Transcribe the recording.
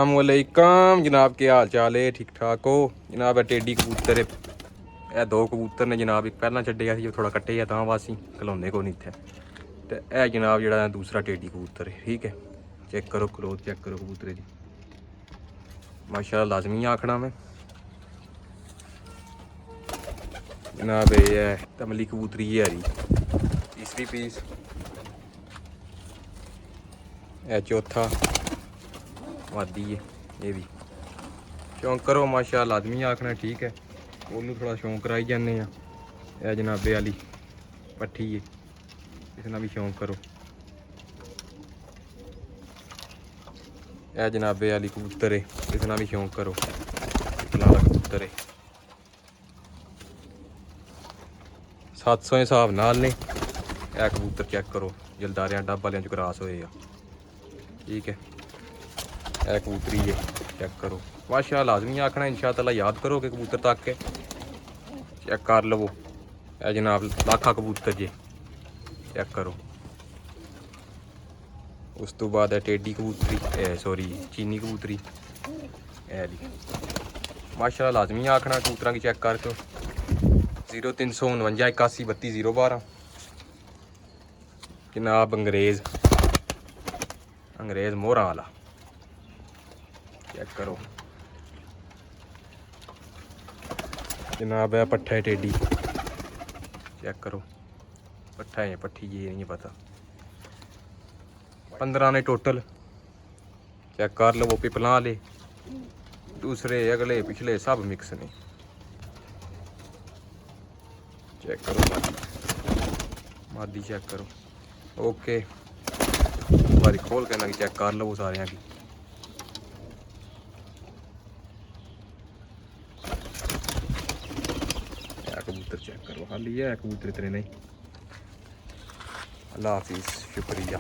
अस्सलामुअलैकुम जनाब, के हाल चाल है? ठीक ठाक हो जनाब? टेडी कबूतर है, दो कबूतर ने जनाब। एक पहला छड्डिया सी, थोड़ा कट्टे या तां वासी खलोंदे को नहीं इत्थे। ते ए जनाब जेह्ड़ा दूसरा टेडी कबूतर है, ठीक है। चेक करो, क्लोज चेक करो कबूतरे दी, माशाल्लाह लाजमी आखना मैं जनाब। ये है तमली कबूतरी है हरी, तीसरी पीस है, चौथा वादी है। ये भी शौक करो माशाल्लाह लाजमी आखना, ठीक है। ਉਹਨੂੰ थोड़ा शौक कराई जाने यह जनाबे वाली पट्ठी है, इस भी शौक करो। यह जनाबे वाली कबूतर है, इस भी शौक करो। लाला कबूतर है 700 हिसाब नाल ने। यह कबूतर चेक करो, जलदारियां डब वाले क्रॉस होए, ठीक है। यह कबूतरी है, चेक करो माशाल्लाह लाजमी आखना। इंशाअल्लाह याद करो कि कबूतर तक के चेक कर लवो। यह जनाब लाखा कबूतर जे, चेक करो। उस तो बाद है टेडी कबूतरी, सॉरी चीनी कबूतरी माशाल्लाह लाजमी आखना कबूतर की। चेक करके 0349 81 32 012 जनाब अंग्रेज़ मोहरा वाला, चेक करो जनाब। है पट्ठा है टेडी, चेक करो। पट्ठा है पट्ठी, ये नहीं पता। 15 ने टोटल, चेक कर लो। पिपला ले दूसरे अगले पिछले सब मिक्स ने, चेक करो। मादी चेक करो, ओके। बारी खोल के ना चेक कर लो सारे की। कबूतर चेक करो, खाली है कबूतर इतने नहीं। अल्लाह हाफिज़, शुक्रिया।